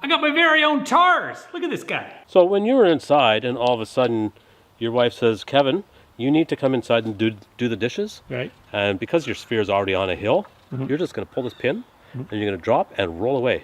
got my very own TARS. Look at this guy. So when you were inside and all of a sudden your wife says, Kevin, you need to come inside and do the dishes. Right. And because your sphere is already on a hill, you're just going to pull this pin and you're going to drop and roll away.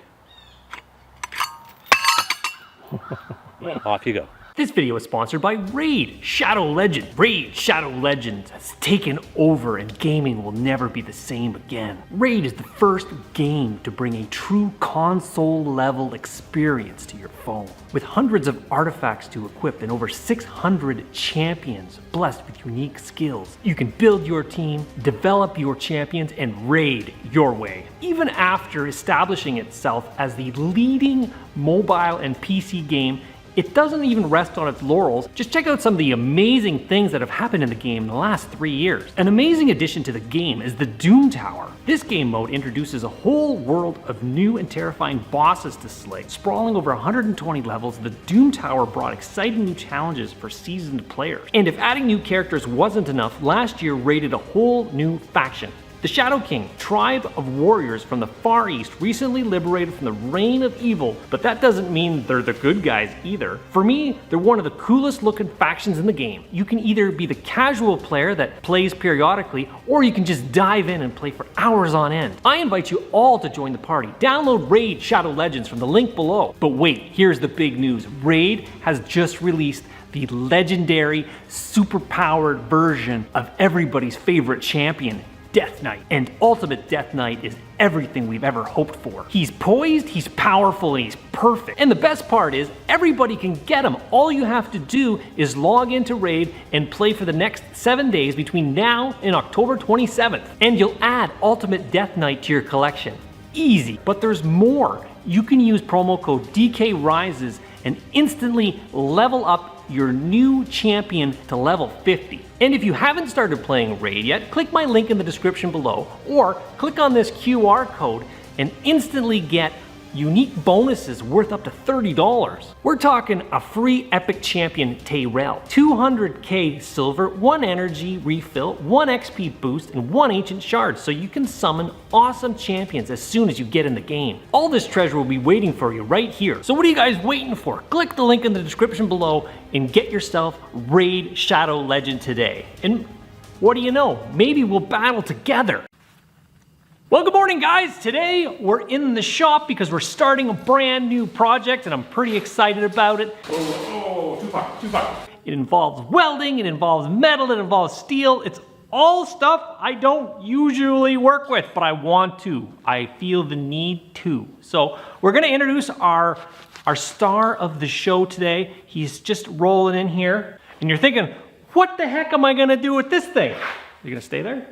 Off you go. This video is sponsored by Raid Shadow Legend. Raid Shadow Legends has taken over and gaming will never be the same again. Raid is the first game to bring a true console level experience to your phone. With hundreds of artifacts to equip and over 600 champions blessed with unique skills, you can build your team, develop your champions, and raid your way. Even after establishing itself as the leading mobile and PC game, it doesn't even rest on its laurels. Just check out some of the amazing things that have happened in the game in the last 3 years. An amazing addition to the game is the Doom Tower. This game mode introduces a whole world of new and terrifying bosses to slay. Sprawling over 120 levels, the Doom Tower brought exciting new challenges for seasoned players. And if adding new characters wasn't enough, last year raided a whole new faction. The Shadow King, tribe of warriors from the Far East, recently liberated from the reign of evil, but that doesn't mean they're the good guys either. For me, they're one of the coolest looking factions in the game. You can either be the casual player that plays periodically, or you can just dive in and play for hours on end. I invite you all to join the party. Download Raid Shadow Legends from the link below. But wait, here's the big news. Raid has just released the legendary, super-powered version of everybody's favorite champion, Death Knight. And Ultimate Death Knight is everything we've ever hoped for. He's poised, he's powerful, and he's perfect. And the best part is, everybody can get him. All you have to do is log into Raid and play for the next 7 days between now and October 27th. And you'll add Ultimate Death Knight to your collection. Easy. But there's more. You can use promo code DKRises and instantly level up your new champion to level 50. And if you haven't started playing Raid yet, click my link in the description below, or click on this QR code and instantly get unique bonuses worth up to $30. We're talking a free epic champion Tayrel, 200k silver, 1 energy refill, 1 XP boost, and 1 ancient shard, so you can summon awesome champions as soon as you get in the game. All this treasure will be waiting for you right here. So what are you guys waiting for? Click the link in the description below and get yourself Raid Shadow Legend today. And what do you know? Maybe we'll battle together. Well, good morning, guys. Today we're in the shop because we're starting a brand new project and I'm pretty excited about it. Oh, too far. It involves welding, it involves metal, it involves steel. It's all stuff I don't usually work with, but I want to. I feel the need to. So we're gonna introduce our star of the show today. He's just rolling in here and you're thinking, what the heck am I gonna do with this thing? You gonna stay there?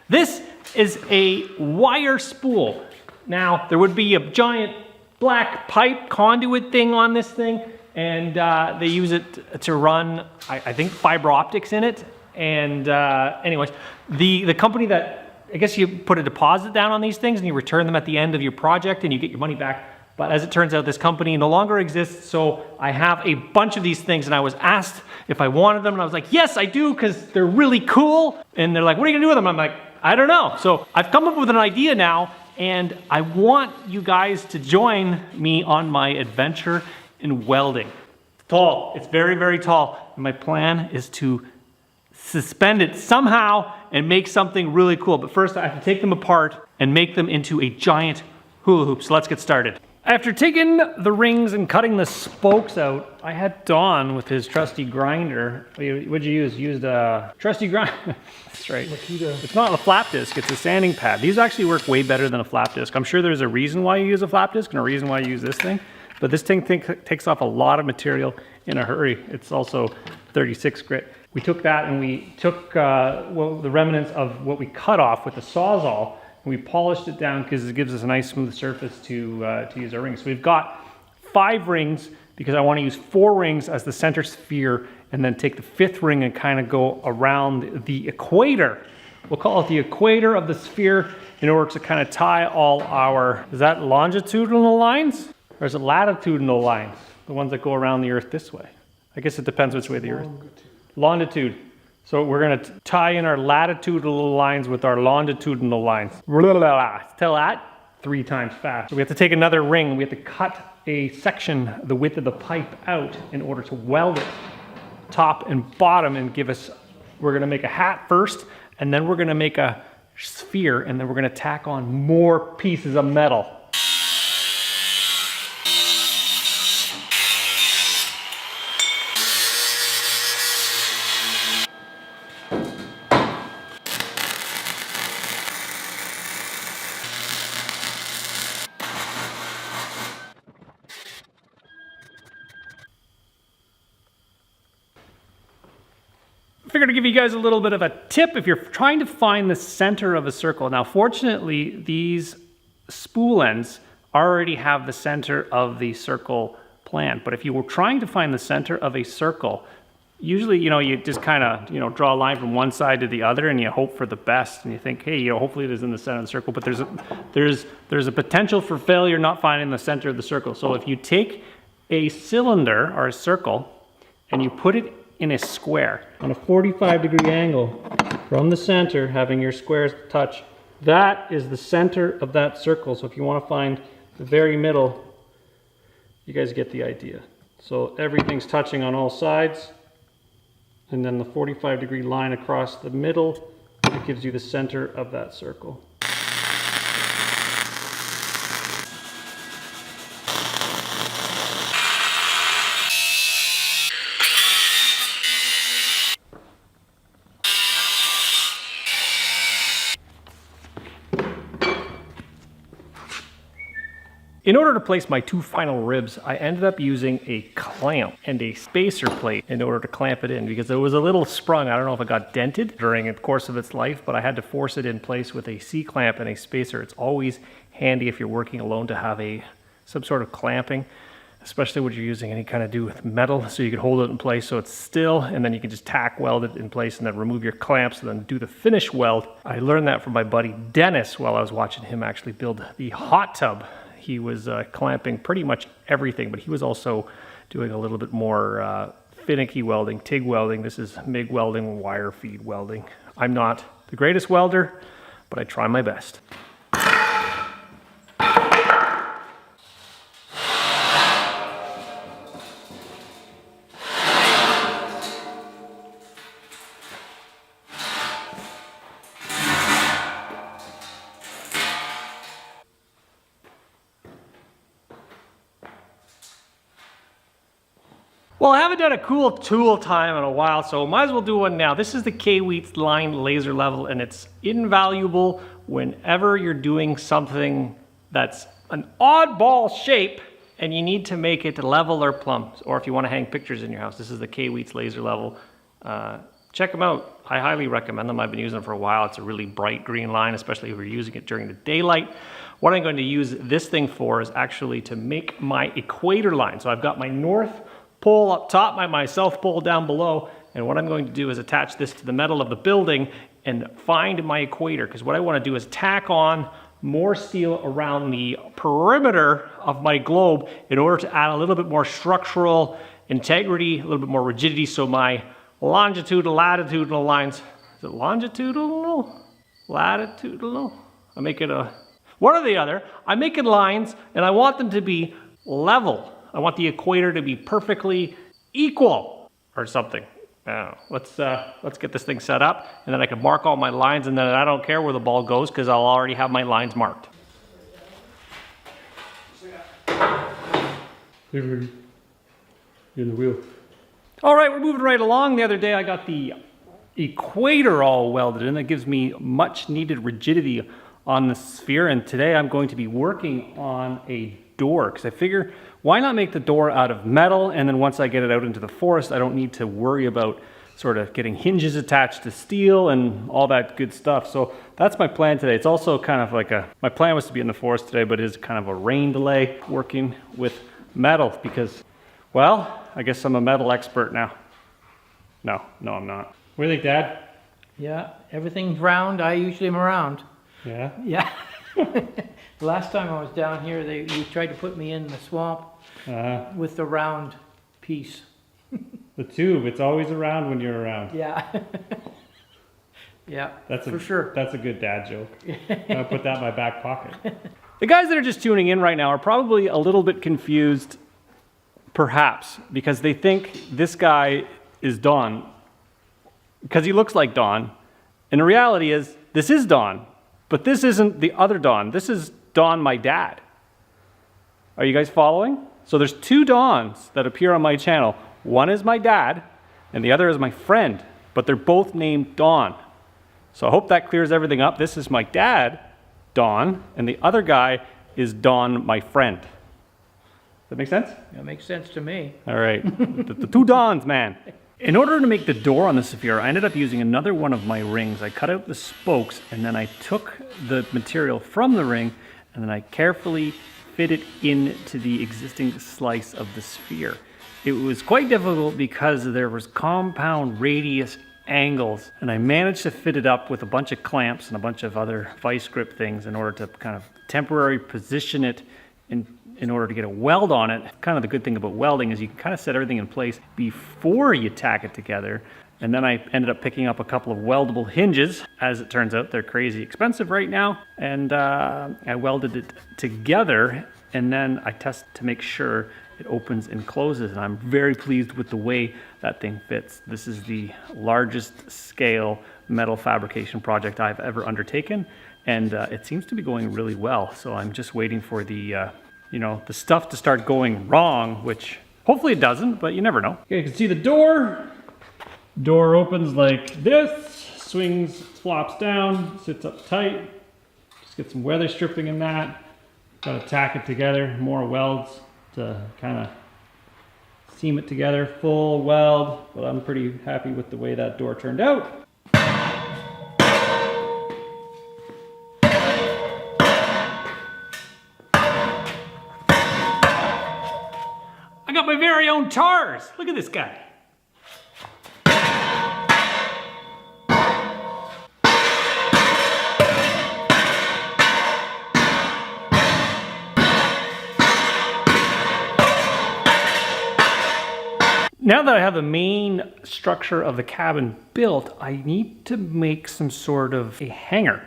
This is a wire spool. Now, there would be a giant black pipe conduit thing on this thing, and they use it to run, I think, fiber optics in it. And anyways, the company that, I guess you put a deposit down on these things and you return them at the end of your project and you get your money back. But as it turns out, this company no longer exists, so I have a bunch of these things and I was asked if I wanted them and I was like, yes, I do, because they're really cool. And they're like, what are you gonna do with them? I'm like, I don't know. So I've come up with an idea now and I want you guys to join me on my adventure in welding. It's tall, it's very, very tall. And my plan is to suspend it somehow and make something really cool. But first I have to take them apart and make them into a giant hula hoop. So let's get started. After taking the rings and cutting the spokes out, I had Don with his trusty grinder. What'd you use? Used a trusty grinder. That's right. Makita. It's not a flap disc, it's a sanding pad. These actually work way better than a flap disc. I'm sure there's a reason why you use a flap disc and a reason why you use this thing, but this thing takes off a lot of material in a hurry. It's also 36 grit. We took that and we took the remnants of what we cut off with the Sawzall, and we polished it down because it gives us a nice smooth surface to use our rings. So we've got 5 rings because I want to use 4 rings as the center sphere and then take the 5th ring and kind of go around the equator. We'll call it the equator of the sphere in order to kind of tie all our, is that longitudinal lines? Or is it latitudinal lines? The ones that go around the Earth this way. I guess it depends which way the Earth. Longitude. So we're going to tie in our latitudinal lines with our longitudinal lines. Tell that. 3 times fast. So we have to take another ring. We have to cut a section, the width of the pipe out in order to weld it top and bottom and give us, we're gonna make a hat first, and then we're gonna make a sphere, and then we're gonna tack on more pieces of metal. I figured to give you guys a little bit of a tip if you're trying to find the center of a circle. Now, fortunately, these spool ends already have the center of the circle planned. But if you were trying to find the center of a circle, usually, you just kind of, draw a line from one side to the other and you hope for the best. And you think, hey, hopefully it is in the center of the circle. But there's a potential for failure not finding the center of the circle. So if you take a cylinder or a circle and you put it in a square on a 45-degree angle from the center, having your squares touch, that is the center of that circle. So if you want to find the very middle, you guys get the idea. So everything's touching on all sides, and then the 45-degree line across the middle, it gives you the center of that circle. In order to place my 2 final ribs, I ended up using a clamp and a spacer plate in order to clamp it in because it was a little sprung. I don't know if it got dented during the course of its life, but I had to force it in place with a C-clamp and a spacer. It's always handy if you're working alone to have some sort of clamping, especially when you're using any kind of do with metal, so you can hold it in place so it's still, and then you can just tack weld it in place and then remove your clamps and then do the finish weld. I learned that from my buddy Dennis while I was watching him actually build the hot tub. He was clamping pretty much everything, but he was also doing a little bit more finicky welding, TIG welding. This is MIG welding, wire feed welding. I'm not the greatest welder, but I try my best. Well, I haven't done a cool tool time in a while, so might as well do one now. This is the K-Wheats line laser level, and it's invaluable whenever you're doing something that's an oddball shape and you need to make it level or plumb, or if you want to hang pictures in your house. This is the K-Wheats laser level. Check them out. I highly recommend them. I've been using them for a while. It's a really bright green line, especially if you're using it during the daylight. What I'm going to use this thing for is actually to make my equator line. So I've got my north pole up top, my south pole down below, and what I'm going to do is attach this to the metal of the building and find my equator, because what I want to do is tack on more steel around the perimeter of my globe in order to add a little bit more structural integrity, a little bit more rigidity, so my longitudinal, latitudinal lines, is it longitudinal? Latitudinal? I make it one or the other. I'm making lines and I want them to be level. I want the equator to be perfectly equal or something. Now, let's get this thing set up, and then I can mark all my lines, and then I don't care where the ball goes because I'll already have my lines marked. In the wheel. All right, we're moving right along. The other day I got the equator all welded in. That gives me much needed rigidity on the sphere, and today I'm going to be working on a door because I figure, why not make the door out of metal, and then once I get it out into the forest, I don't need to worry about sort of getting hinges attached to steel and all that good stuff. So that's my plan today. It's also kind of like my plan was to be in the forest today, but it is kind of a rain delay working with metal because, well, I guess I'm a metal expert now. No, I'm not. What do you think, Dad? Yeah, everything's round. I usually am around. Yeah? Yeah. The last time I was down here, you tried to put me in the swamp with the round piece. The tube, it's always around when you're around. Yeah. Yeah, That's for sure. That's a good dad joke. I'll put that in my back pocket. The guys that are just tuning in right now are probably a little bit confused, perhaps, because they think this guy is Don, because he looks like Don. And the reality is, this is Don, but this isn't the other Don. This is Don, my dad. Are you guys following? So there's two Dons that appear on my channel. One is my dad, and the other is my friend, but they're both named Don. So I hope that clears everything up. This is my dad, Don, and the other guy is Don, my friend. Does that make sense? That makes sense to me. All right, the two Dons, man. In order to make the door on the Saphir, I ended up using another one of my rings. I cut out the spokes, and then I took the material from the ring, and then I carefully fit it into the existing slice of the sphere. It was quite difficult because there was compound radius angles, and I managed to fit it up with a bunch of clamps and a bunch of other vice grip things in order to kind of temporarily position it in order to get a weld on it. Kind of the good thing about welding is you can kind of set everything in place before you tack it together. And then I ended up picking up a couple of weldable hinges. As it turns out, they're crazy expensive right now. And I welded it together, and then I tested to make sure it opens and closes. And I'm very pleased with the way that thing fits. This is the largest scale metal fabrication project I've ever undertaken. And it seems to be going really well. So I'm just waiting for the the stuff to start going wrong, which hopefully it doesn't, but you never know. Okay, you can see the door. Door opens like this, swings, flops down, sits up tight. Just get some weather stripping in that. Gotta tack it together, more welds to kind of seam it together, full weld. But I'm pretty happy with the way that door turned out. I got my very own tars. Look at this guy. Now that I have the main structure of the cabin built, I need to make some sort of a hangar.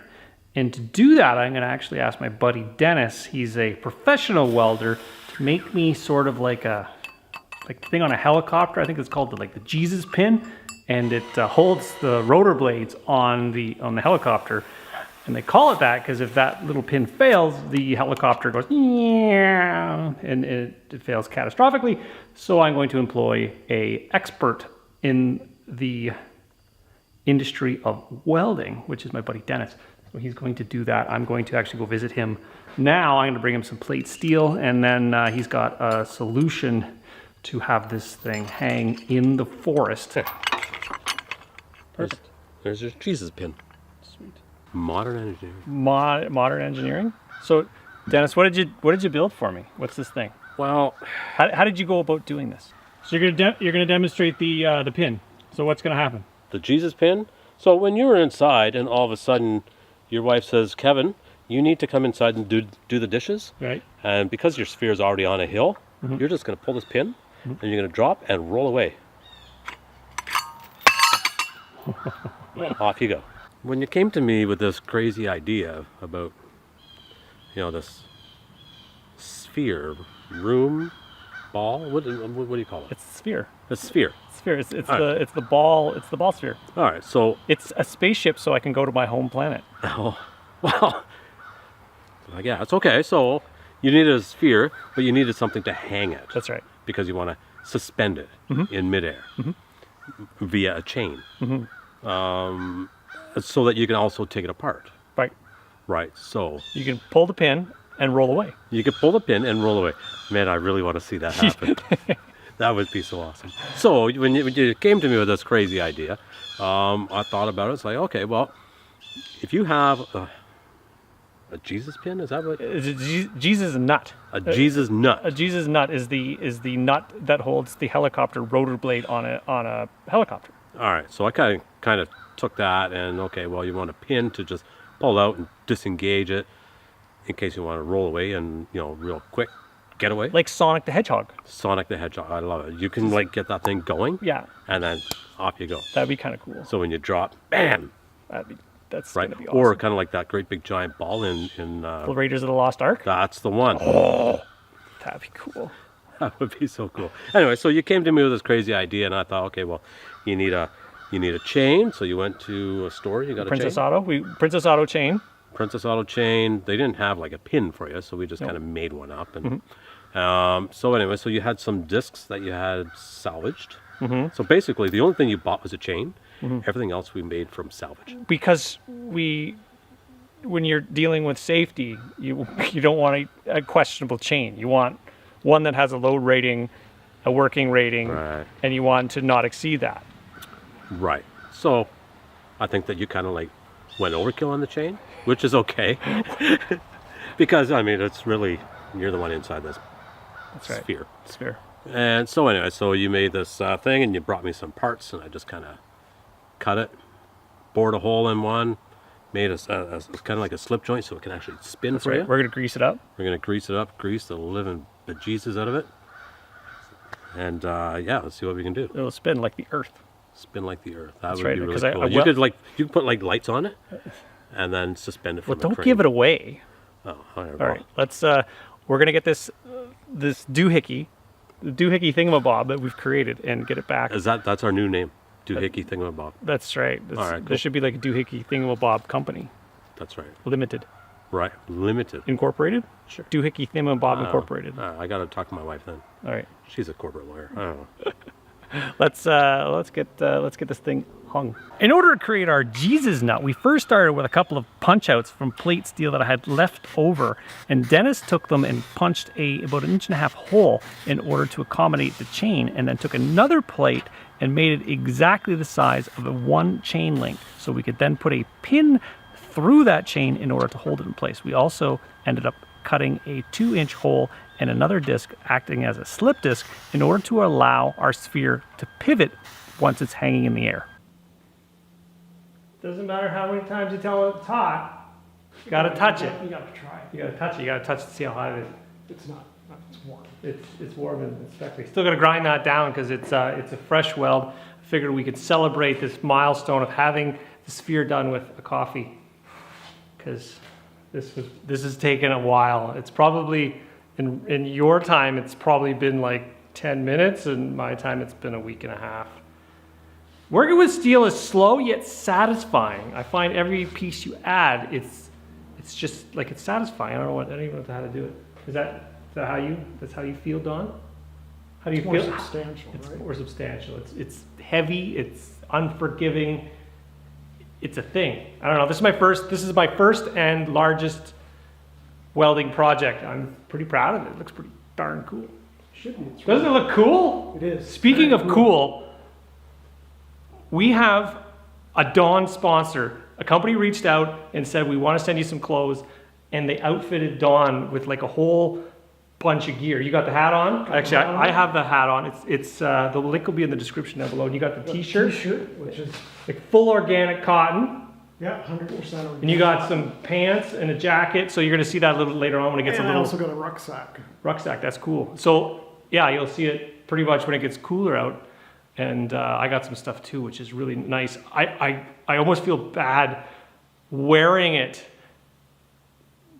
And to do that, I'm gonna actually ask my buddy Dennis, he's a professional welder, to make me sort of like a thing on a helicopter. I think it's called the Jesus pin, and it holds the rotor blades on the helicopter. And they call it that because if that little pin fails, the helicopter goes, and it fails catastrophically. So I'm going to employ an expert in the industry of welding, which is my buddy Dennis. So he's going to do that. I'm going to actually go visit him now. I'm going to bring him some plate steel, and then he's got a solution to have this thing hang in the forest. Perfect. There's your Jesus pin. Sweet. Modern engineering. Modern engineering. So, Dennis, what did you build for me? What's this thing? Well, How did you go about doing this? So you're gonna demonstrate the pin. So what's gonna happen? the Jesus pin. So when you were inside and all of a sudden your wife says, Kevin, you need to come inside and do the dishes. Right. And because your sphere is already on a hill, you're just going to pull this pin and you're going to drop and roll away. Off you go. When you came to me with this crazy idea about, this sphere, room, ball, what do you call it? It's a sphere. A sphere. Sphere. It's the ball. It's the ball sphere. All right. So It's a spaceship, so I can go to my home planet. oh, well, yeah, it's okay. So you needed a sphere, but you needed something to hang it. That's right. Because you want to suspend it in midair via a chain, so that you can also take it apart. Right. Right. So You can pull the pin and roll away. you can pull the pin and roll away. Man, I really want to see that happen. That would be so awesome. So when you came to me with this crazy idea, I thought about it. It's like, okay, well, if you have a Jesus pin, is that what? It's a Jesus nut. A Jesus nut. A Jesus nut is the nut that holds the helicopter rotor blade on a helicopter. All right, so I kind of took that and okay, well, you want a pin to just pull out and disengage it in case you want to roll away and real quick getaway. Like Sonic the Hedgehog. Sonic the Hedgehog, I love it. You can get that thing going. Yeah. And then off you go. That'd be kind of cool. So when you drop, bam. That'd That's right? gonna be awesome. Or kind of like that great big giant ball in The Raiders of the Lost Ark. that's the one. That'd be cool. That would be so cool. Anyway, so you came to me with this crazy idea, and I thought, okay, well, you need a chain. So you went to a store, you got Princess a chain. Auto. Princess Auto chain. Princess Auto chain. They didn't have like a pin for you, so we just kind of made one up. And so anyway, so you had some discs that you had salvaged. So basically, the only thing you bought was a chain. Everything else we made from salvage. Because when you're dealing with safety, you don't want a questionable chain. You want one that has a load rating, a working rating, Right. and you want to not exceed that. Right. So I think that you kind of like went overkill on the chain, which is okay. Because, I mean, it's really, you're the one inside this That's right. sphere. Sphere. And so anyway, so you made this thing and you brought me some parts and I just kind of cut it, bored a hole in one, made a kind of like a slip joint so it can actually spin That's for right. you. We're gonna grease it up. We're going to grease it up, grease the living bejesus out of it. And yeah, let's see what we can do. It'll spin like the Earth. Spin like the earth. That That's would right, be really 'cause cool. You could put like lights on it and then suspend it Well, from a don't crane. give it away. Oh, all right. All right, let's. We're gonna get this doohickey, the doohickey thingamabob that we've created, and get it back. That's our new name, Doohickey Thingamabob. That's right. All right, cool. There should be like a doohickey thingamabob company, That's right. limited, Right, limited. incorporated. Sure. Doohickey thingamabob incorporated. I got to talk to my wife then. All right. She's a corporate lawyer. I don't know. Let's get this thing hung. In order to create our Jesus nut, we first started with a couple of punch outs from plate steel that I had left over, and Dennis took them and punched about 1.5 inch hole in order to accommodate the chain, and then took another plate and made it exactly the size of a one chain link, so we could then put a pin through that chain in order to hold it in place. We also ended up cutting a 2-inch hole and another disc acting as a slip disc in order to allow our sphere to pivot once it's hanging in the air. Doesn't matter how many times you tell it it's hot, you gotta touch it. You gotta try it. You gotta touch it, you gotta touch it to see how hot it is. It's not, it's warm. It's warm and it's sparkly. Still gotta grind that down because it's a fresh weld. I figured we could celebrate this milestone of having the sphere done with a coffee, because this has taken a while. It's probably in your time it's probably been like 10 minutes, and my time it's been 1.5 weeks. Working with steel is slow yet satisfying. I find every piece you add, it's just like it's satisfying. I don't even know how to do it. Is that that's how you feel, Don? How do you More feel? substantial, It's right? more substantial. It's heavy. It's unforgiving. It's a thing. I don't know. This is my first and largest welding project. I'm pretty proud of it. It looks pretty darn cool. Should be. It's Doesn't it look cool? It is. Speaking Very of cool, we have a Dawn sponsor. A company reached out and said, we want to send you some clothes, and they outfitted Dawn with like a whole bunch of gear. You got the hat on? Actually, I have the hat on. It's the link will be in the description down below. And you got the t-shirt, T-shirt, which is, like full organic cotton. yeah, 100% And you got some pants and a jacket. So you're going to see that a little later on when it gets and a I little also got a rucksack. rucksack. That's cool. So yeah, you'll see it pretty much when it gets cooler out. And I got some stuff too, which is really nice. I almost feel bad wearing it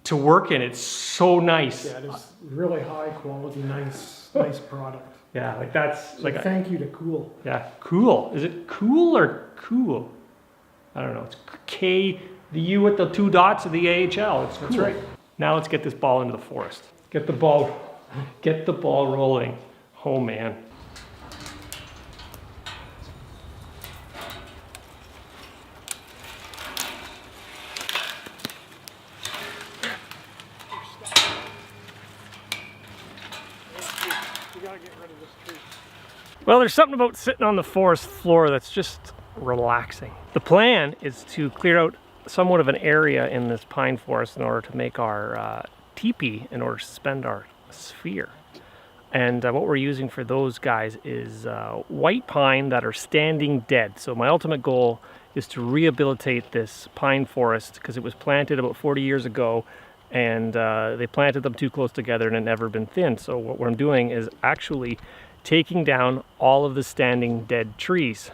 to work in. It's so nice. Yeah, it is really high quality, nice product. Yeah, like that's So like thank you to Cool. yeah, cool. Is it cool or cool? I don't know. It's K, the U with the 2 dots of the AHL. It's cool. That's right. Now let's get this ball into the forest. Get the ball rolling. Oh man. We gotta get rid of this tree. Well, there's something about sitting on the forest floor that's just relaxing. The plan is to clear out somewhat of an area in this pine forest in order to make our teepee in order to suspend our sphere. And what we're using for those guys is white pine that are standing dead. So my ultimate goal is to rehabilitate this pine forest because it was planted about 40 years ago, and they planted them too close together and it never been thinned. So what I'm doing is actually taking down all of the standing dead trees.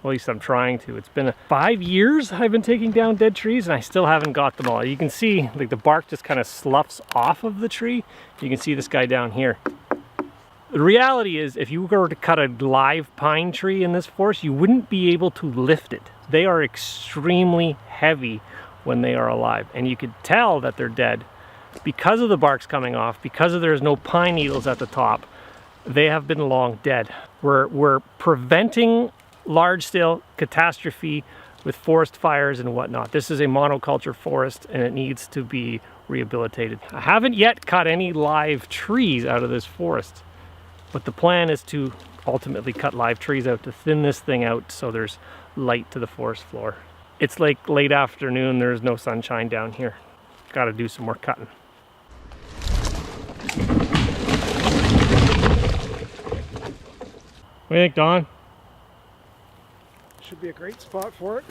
At least I'm trying to. It's been 5 years I've been taking down dead trees and I still haven't got them all. You can see like the bark just kind of sloughs off of the tree. You can see this guy down here. The reality is if you were to cut a live pine tree in this forest, you wouldn't be able to lift it. They are extremely heavy when they are alive, and you could tell that they're dead because of the barks coming off, because there's no pine needles at the top. They have been long dead. We're preventing large-scale catastrophe with forest fires and whatnot. This is a monoculture forest and it needs to be rehabilitated. I haven't yet cut any live trees out of this forest, but the plan is to ultimately cut live trees out to thin this thing out so there's light to the forest floor. It's like late afternoon, there's no sunshine down here. Got to do some more cutting. What do you think, Don? Should be a great spot for it.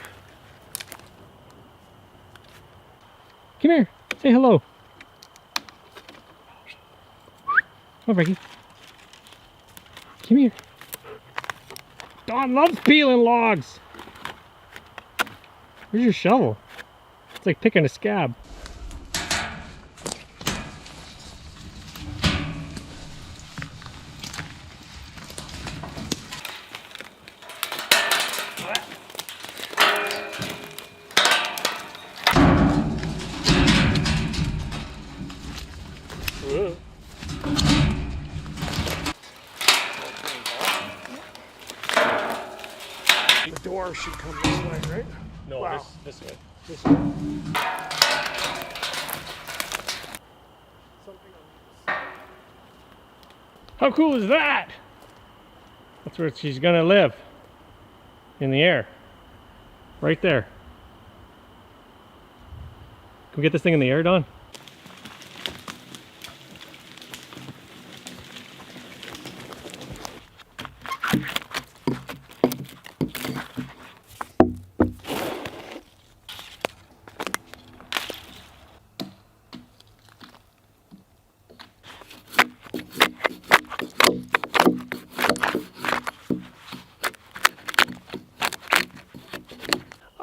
Come here, say hello. Come on, Becky. Come here. Don loves peeling logs. Where's your shovel? It's like picking a scab. The door should come this way, right? No, Wow. this way. This way. Something on How cool is that? That's where she's gonna live. In the air. Right there. Can we get this thing in the air, Don?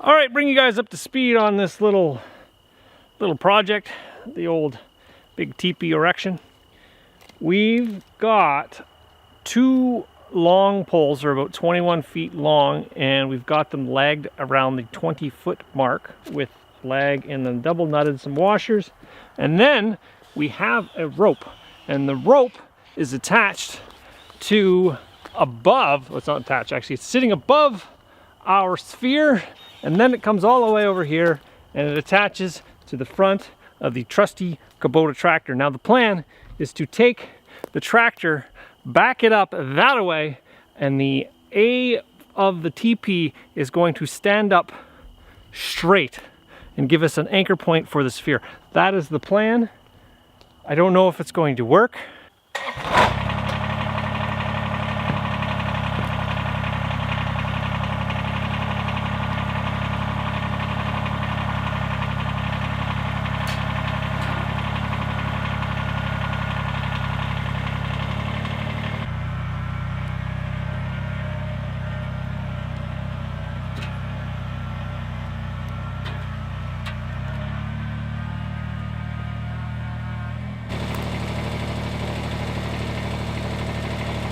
All right, bring you guys up to speed on this little project, the old big teepee erection. We've got 2 long poles, they're about 21 feet long, and we've got them lagged around the 20-foot mark with lag and then double nutted some washers. And then we have a rope, and the rope is attached to above, well, it's not attached actually, it's sitting above our sphere. And then it comes all the way over here and it attaches to the front of the trusty Kubota tractor. Now the plan is to take the tractor, back it up that way, and the A of the TP is going to stand up straight and give us an anchor point for the sphere. That is the plan. I don't know if it's going to work.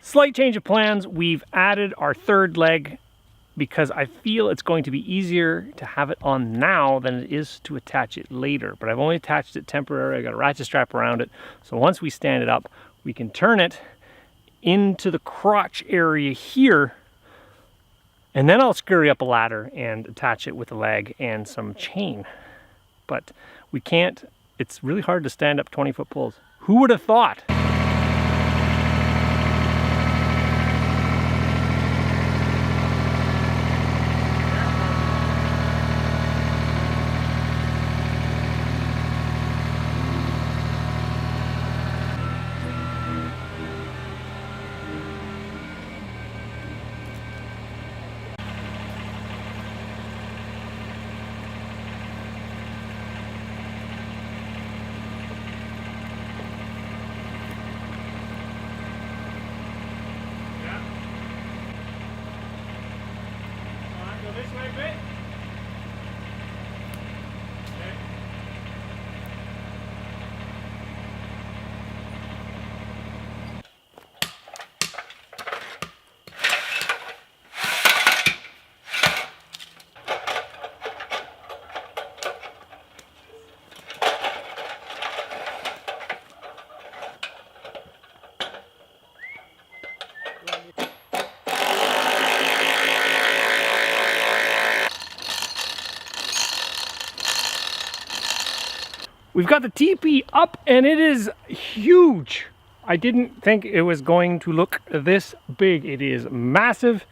Slight change of plans. We've added our third leg because I feel it's going to be easier to have it on now than it is to attach it later. But I've only attached it temporarily. I got a ratchet strap around it. So once we stand it up, we can turn it into the crotch area here. And then I'll scurry up a ladder and attach it with a leg and some chain. But we can't, it's really hard to stand up 20-foot poles. Who would have thought? this way a bit. We've got the teepee up and it is huge. I didn't think it was going to look this big. It is massive,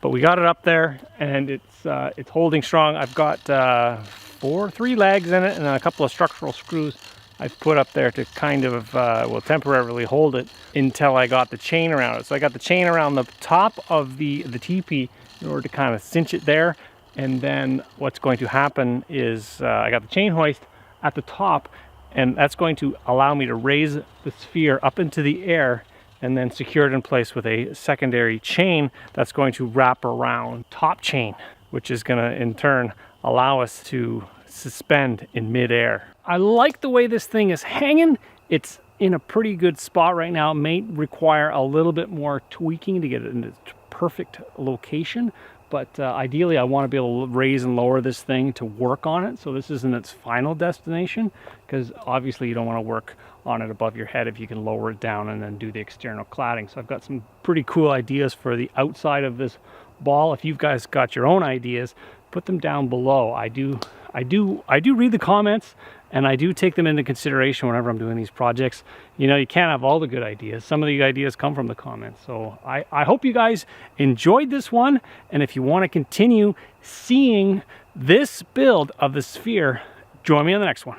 but we got it up there and it's holding strong. I've got 3 legs in it and a couple of structural screws I've put up there to kind of, well, temporarily hold it until I got the chain around it. So I got the chain around the top of the teepee in order to kind of cinch it there. And then what's going to happen is I got the chain hoist at the top, and that's going to allow me to raise the sphere up into the air and then secure it in place with a secondary chain that's going to wrap around top chain, which is going to in turn allow us to suspend in midair. I like the way this thing is hanging. It's in a pretty good spot right now. It may require a little bit more tweaking to get it in its perfect location. But ideally I want to be able to raise and lower this thing to work on it. So this isn't its final destination, because obviously you don't want to work on it above your head if you can lower it down and then do the external cladding. So I've got some pretty cool ideas for the outside of this ball. If you guys got your own ideas, put them down below. I do read the comments, and I do take them into consideration whenever I'm doing these projects. You know, you can't have all the good ideas. Some of the ideas come from the comments. So I hope you guys enjoyed this one. And if you want to continue seeing this build of the sphere, join me on the next one.